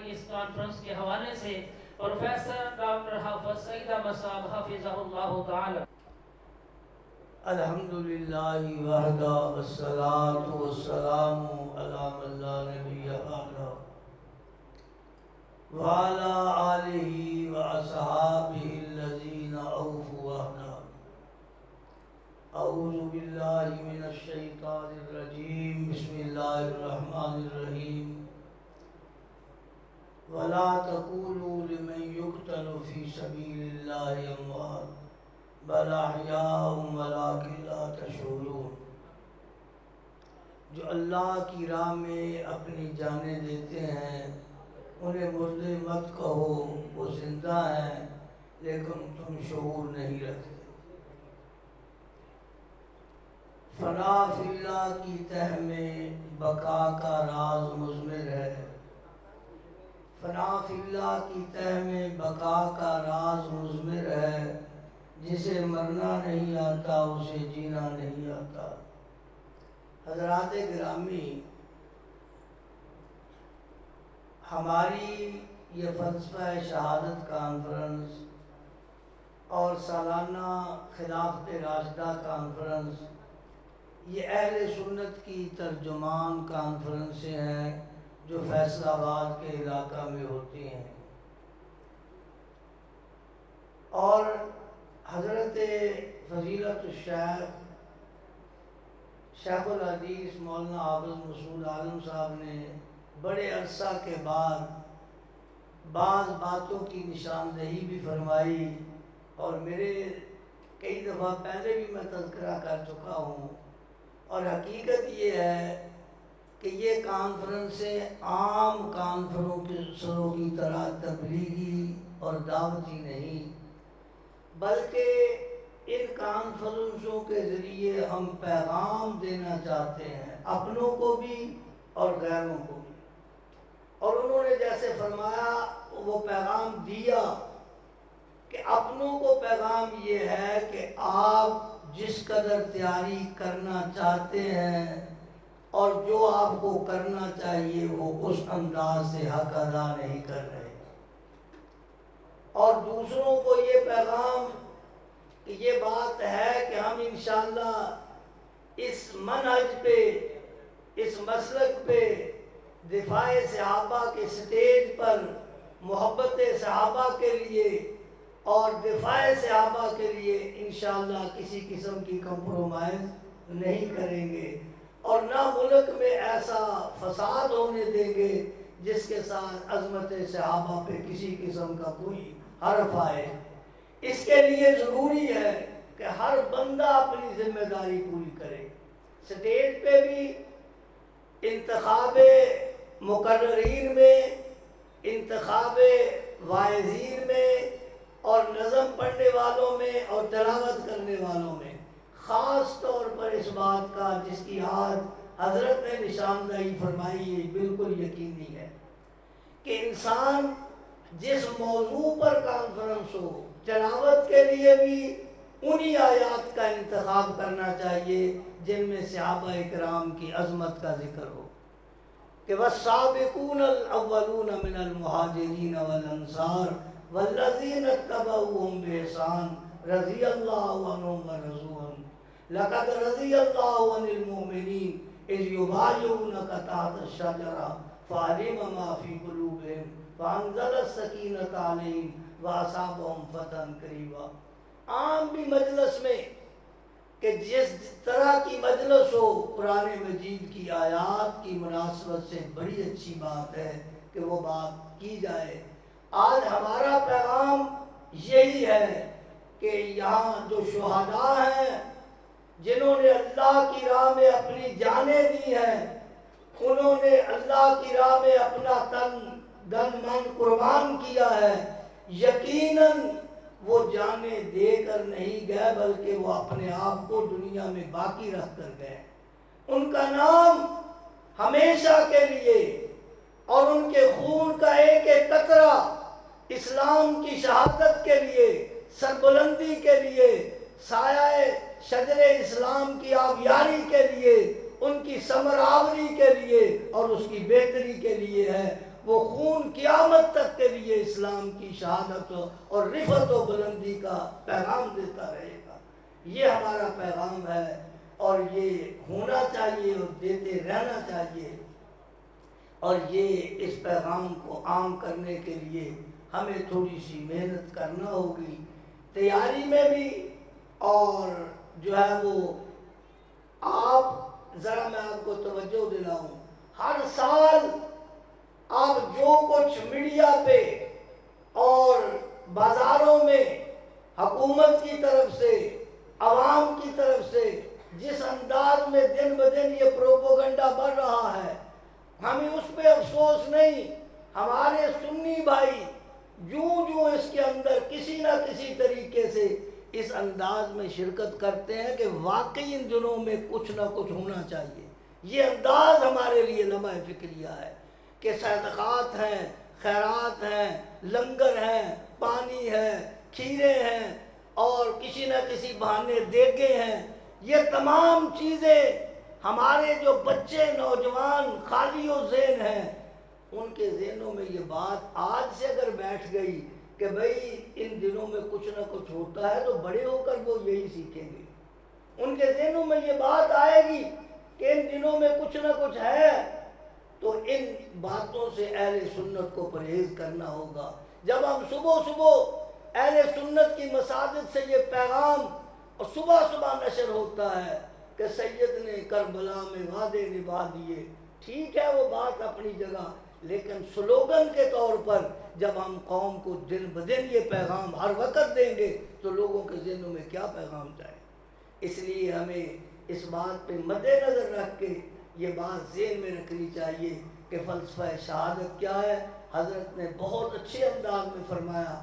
کی اس کانفرنس کے حوالے سے پروفیسر ڈاکٹر حافظ سعید احمد صاحب حافظہ اللہ تعالی۔ الحمدللہ وحدہ والصلاة والسلام علی من لا نبی بعدہ وعلی آلہ واصحابہ الذین اوفوا عہدہ۔ اعوذ باللہ من الشیطان الرجیم، بسم اللہ الرحمن الرحیم۔ ولا تقولوا لمن يقتل في سبيل الله اموات بل احیاء ولکن لا تشعرون۔ جو اللہ کی راہ میں اپنی جانیں دیتے ہیں انہیں مردے مت کہو، وہ زندہ ہیں لیکن تم شعور نہیں رکھتے۔ فنا فی اللہ کی تہ میں بقا کا راز مضمر ہے، فنا فی اللہ کی تہ میں بقا کا راز مضمر ہے، جسے مرنا نہیں آتا اسے جینا نہیں آتا۔ حضرات گرامی، ہماری یہ فلسفہ شہادت کانفرنس اور سالانہ خلافت راشدہ کانفرنس یہ اہل سنت کی ترجمان کانفرنسیں ہیں جو فیصل آباد کے علاقہ میں ہوتی ہیں، اور حضرت فضیلت الشیخ شیخ الحدیث مولانا حافظ مسعود عالم صاحب نے بڑے عرصہ کے بعد بعض باتوں کی نشاندہی بھی فرمائی، اور میرے کئی دفعہ پہلے بھی میں تذکرہ کر چکا ہوں، اور حقیقت یہ ہے کہ یہ کانفرنسیں عام کانفرنسوں کی طرح تبلیغی اور دعوتی نہیں، بلکہ ان کانفرنسوں کے ذریعے ہم پیغام دینا چاہتے ہیں، اپنوں کو بھی اور غیروں کو بھی۔ اور انہوں نے جیسے فرمایا وہ پیغام دیا کہ اپنوں کو پیغام یہ ہے کہ آپ جس قدر تیاری کرنا چاہتے ہیں اور جو آپ کو کرنا چاہیے وہ اس انداز سے حق ادا نہیں کر رہے، اور دوسروں کو یہ پیغام کہ یہ بات ہے کہ ہم انشاءاللہ اس منہج پہ، اس مسلک پہ دفاع صحابہ کے سٹیج پر محبت صحابہ کے لیے اور دفاع صحابہ کے لیے انشاءاللہ کسی قسم کی کمپرومائز نہیں کریں گے، اور نہ ملک میں ایسا فساد ہونے دیں گے جس کے ساتھ عظمت صحابہ پہ کسی قسم کا کوئی حرف آئے۔ اس کے لیے ضروری ہے کہ ہر بندہ اپنی ذمہ داری پوری کرے، سٹیج پہ بھی، انتخاب مقررین میں، انتخاب واعظین میں، اور نظم پڑھنے والوں میں اور تلاوت کرنے والوں میں، خاص طور پر اس بات کا جس کی آج حضرت نے نشاندہی فرمائی ہے بالکل یقینی ہے کہ انسان جس موضوع پر کانفرنس ہو، تلاوت کے لیے بھی انہی آیات کا انتخاب کرنا چاہیے جن میں صحابہ اکرام کی عظمت کا ذکر ہو کہ والسابقون الاولون من المہاجرین والانصار والذین اتبعوہم بإحسان رضی اللہ عنہم ورضوا عنہ لقد رضی اللہ عن المؤمنین اذ یبایعونک تحت الشجرہ فعلم ما فی قلوبہم فانزل السکینۃ علیہم وَأَصَابَهُمْ فَتْحًا قَرِيبًا۔ عام بھی مجلس میں کہ جس طرح کی مجلس ہو، قرآن مجید کی آیات کی مناسبت سے بڑی اچھی بات ہے کہ وہ بات کی جائے۔ آج ہمارا پیغام یہی ہے کہ یہاں جو شہداء ہیں جنہوں نے اللہ کی راہ میں اپنی جانیں دی ہیں، انہوں نے اللہ کی راہ میں اپنا تن من قربان کیا ہے، یقیناً وہ جانیں دے کر نہیں گئے بلکہ وہ اپنے آپ کو دنیا میں باقی رکھ کر گئے۔ ان کا نام ہمیشہ کے لیے اور ان کے خون کا ایک ایک قطرہ اسلام کی شہادت کے لیے، سربلندی کے لیے، سایہ شجر اسلام کی آبیاری کے لیے، ان کی ثمر آوری کے لیے اور اس کی بہتری کے لیے ہے۔ وہ خون قیامت تک کے لیے اسلام کی شہادت اور رفعت و بلندی کا پیغام دیتا رہے گا۔ یہ ہمارا پیغام ہے اور یہ ہونا چاہیے اور دیتے رہنا چاہیے، اور یہ اس پیغام کو عام کرنے کے لیے ہمیں تھوڑی سی محنت کرنا ہوگی، تیاری میں بھی، اور جو ہے وہ آپ ذرا میں آپ کو توجہ دلاؤں، ہر سال آپ جو کچھ میڈیا پہ اور بازاروں میں حکومت کی طرف سے، عوام کی طرف سے جس انداز میں دن بدن یہ پروپوگنڈا بڑھ رہا ہے، ہمیں اس پہ افسوس نہیں۔ ہمارے سنی بھائی جوں اس کے اندر کسی نہ کسی طریقے سے اس انداز میں شرکت کرتے ہیں کہ واقعی ان دنوں میں کچھ نہ کچھ ہونا چاہیے۔ یہ انداز ہمارے لیے لمحہ فکریہ ہے کہ صدقات ہیں، خیرات ہیں، لنگر ہیں، پانی ہے، کھیرے ہیں، اور کسی نہ کسی بہانے دیگے ہیں۔ یہ تمام چیزیں ہمارے جو بچے نوجوان خالی و ذہن ہیں، ان کے ذہنوں میں یہ بات آج سے اگر بیٹھ گئی کہ بھئی ان دنوں میں کچھ نہ کچھ ہوتا ہے، تو بڑے ہو کر وہ یہی سیکھیں گے۔ ان کے ذہنوں میں یہ بات آئے گی کہ ان دنوں میں کچھ نہ کچھ ہے، تو ان باتوں سے اہل سنت کو پرہیز کرنا ہوگا۔ جب ہم صبح اہل سنت کی مساجد سے یہ پیغام اور صبح نشر ہوتا ہے کہ سید نے کربلا میں وعدے نبھا دیے، ٹھیک ہے وہ بات اپنی جگہ، لیکن سلوگن کے طور پر جب ہم قوم کو دن بدن یہ پیغام ہر وقت دیں گے تو لوگوں کے ذہنوں میں کیا پیغام جائے۔ اس لیے ہمیں اس بات پہ مد نظر رکھ کے یہ بات ذہن میں رکھنی چاہیے کہ فلسفہ شہادت کیا ہے۔ حضرت نے بہت اچھے انداز میں فرمایا،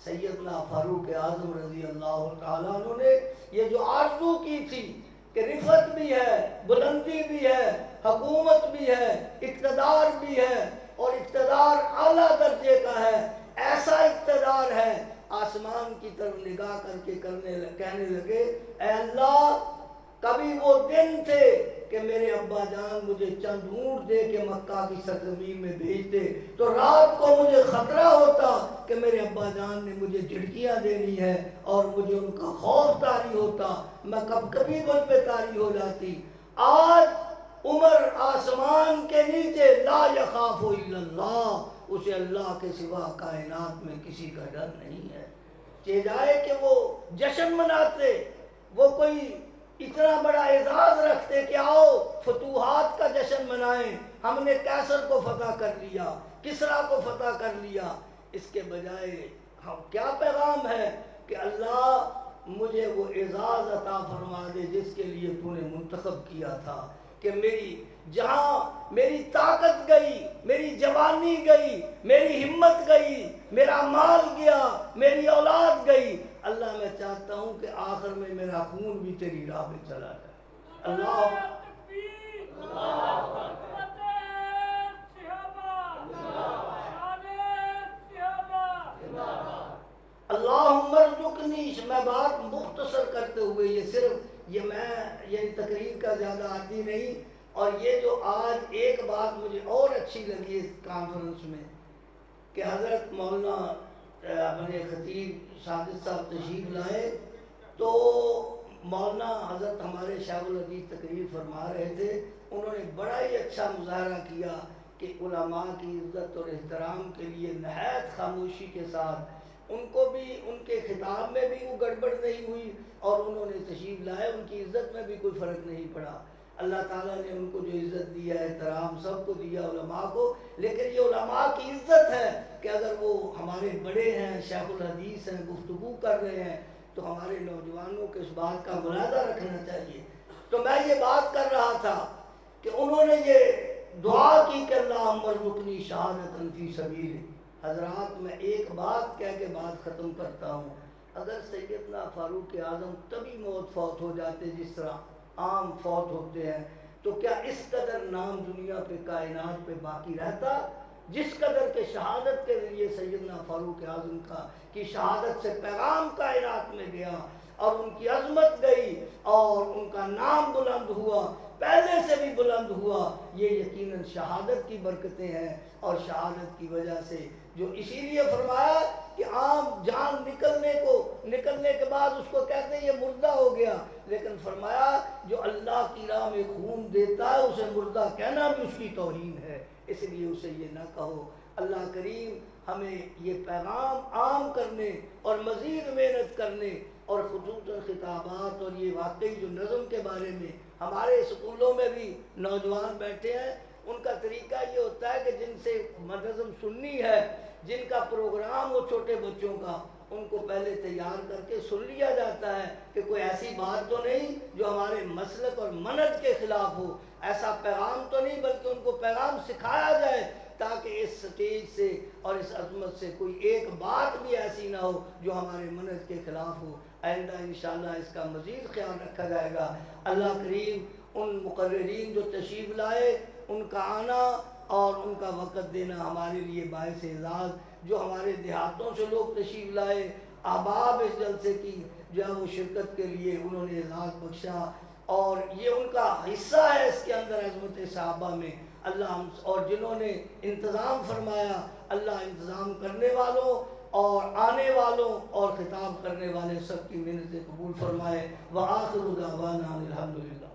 سیدنا فاروق اعظم رضی اللہ تعالیٰ عنہ نے یہ جو آرزو کی تھی کہ رفعت بھی ہے، بلندی بھی ہے، حکومت بھی ہے، اقتدار بھی ہے، اور اقتدار اعلیٰ درجے کا ہے، ایسا اقتدار ہے، آسمان کی طرف نگاہ کر کے کہنے لگے، اے اللہ کبھی وہ دن تھے کہ میرے ابا جان مجھے چند اونٹ دے کے مکہ کی سرزمین میں بھیجتے، تو رات کو مجھے خطرہ ہوتا کہ میرے ابا جان نے مجھے جھڑکیاں دینی ہے اور مجھے ان کا خوف طاری ہوتا، میں کبھی مجھ پہ طاری ہو جاتی۔ آج عمر آسمان کے نیچے لا یخاف الا اللہ، اسے اللہ کے سوا کائنات میں کسی کا ڈر نہیں ہے۔ چاہے کہ وہ جشن مناتے، وہ کوئی اتنا بڑا اعزاز رکھتے کہ آؤ فتوحات کا جشن منائیں، ہم نے قیصر کو فتح کر لیا، کسریٰ کو فتح کر لیا، اس کے بجائے ہم کیا پیغام ہے کہ اللہ مجھے وہ اعزاز عطا فرما دے جس کے لیے تو نے منتخب کیا تھا، کہ جہاں میری طاقت گئی، میری جوانی گئی، میری ہمت گئی، میرا مال گیا، میری اولاد گئی، اللہ میں چاہتا ہوں کہ آخر میں میرا خون بھی تیری راہ پہ چلا جائے۔ اللہ اللہم ارزقنی، میں بات مختصر کرتے ہوئے یہ تقریر کا زیادہ عادی نہیں، اور یہ جو آج ایک بات مجھے اور اچھی لگی اس کانفرنس میں کہ حضرت مولانا اپنے خطیب ساجد صاحب تشریف لائے، تو مولانا حضرت ہمارے شیخ الحدیث تقریر فرما رہے تھے، انہوں نے بڑا ہی اچھا مظاہرہ کیا کہ علماء کی عزت اور احترام کے لیے نہایت خاموشی کے ساتھ ان کو بھی، ان کے خطاب میں بھی وہ گڑبڑ نہیں ہوئی، اور انہوں نے تشریف لائے، ان کی عزت میں بھی کوئی فرق نہیں پڑا۔ اللہ تعالیٰ نے ان کو جو عزت دیا ہے، احترام سب کو دیا علماء کو، لیکن یہ علماء کی عزت ہے کہ اگر وہ ہمارے بڑے ہیں، شیخ الحدیث ہیں، گفتگو کر رہے ہیں، تو ہمارے نوجوانوں کو اس بات کا ملاحظہ رکھنا چاہیے۔ تو میں یہ بات کر رہا تھا کہ انہوں نے یہ دعا کی کہ اللہم ارزقنی شہادۃ فی سبیلک۔ حضرات میں ایک بات کہہ کے بات ختم کرتا ہوں، اگر سیدنا فاروق اعظم تبھی موت فوت ہو جاتے جس طرح عام فوت ہوتے ہیں، تو کیا اس قدر نام دنیا پہ کائنات پہ باقی رہتا؟ جس قدر کے شہادت کے ذریعے سیدنا فاروق اعظم کی شہادت سے پیغام کائنات میں گیا اور ان کی عظمت گئی اور ان کا نام بلند ہوا، پہلے سے بھی بلند ہوا، یہ یقیناً شہادت کی برکتیں ہیں، اور شہادت کی وجہ سے جو اسی لیے فرمایا کہ عام جان نکلنے کے بعد اس کو کہتے ہیں یہ مردہ ہو گیا، لیکن فرمایا جو اللہ کی راہ میں خون دیتا ہے اسے مردہ کہنا بھی اس کی توہین ہے، اس لیے اسے یہ نہ کہو۔ اللہ کریم ہمیں یہ پیغام عام کرنے اور مزید محنت کرنے، اور خصوصاً خطابات اور یہ واقعی جو نظم کے بارے میں ہمارے اسکولوں میں بھی نوجوان بیٹھے ہیں، ان کا طریقہ یہ ہوتا ہے کہ جن سے نظم سننی ہے، جن کا پروگرام ہو چھوٹے بچوں کا، ان کو پہلے تیار کر کے سن لیا جاتا ہے کہ کوئی ایسی بات تو نہیں جو ہمارے مسلک اور منہج کے خلاف ہو، ایسا پیغام تو نہیں، بلکہ ان کو پیغام سکھایا جائے تاکہ اس سٹیج سے اور اس عظمت سے کوئی ایک بات بھی ایسی نہ ہو جو ہمارے منہج کے خلاف ہو۔ آئندہ انشاءاللہ اس کا مزید خیال رکھا جائے گا۔ اللہ کریم ان مقررین جو تشریف لائے، ان کا آنا اور ان کا وقت دینا ہمارے لیے باعث اعزاز، جو ہمارے دیہاتوں سے لوگ تشریف لائے، احباب اس جلسے کی جو ہے وہ شرکت کے لیے انہوں نے اعزاز بخشا، اور یہ ان کا حصہ ہے اس کے اندر عظمت صحابہ میں۔ اللہ اور جنہوں نے انتظام فرمایا، اللہ انتظام کرنے والوں اور آنے والوں اور خطاب کرنے والے سب کی محنتیں قبول فرمائے۔ وآخر دعوانا الحمدللہ۔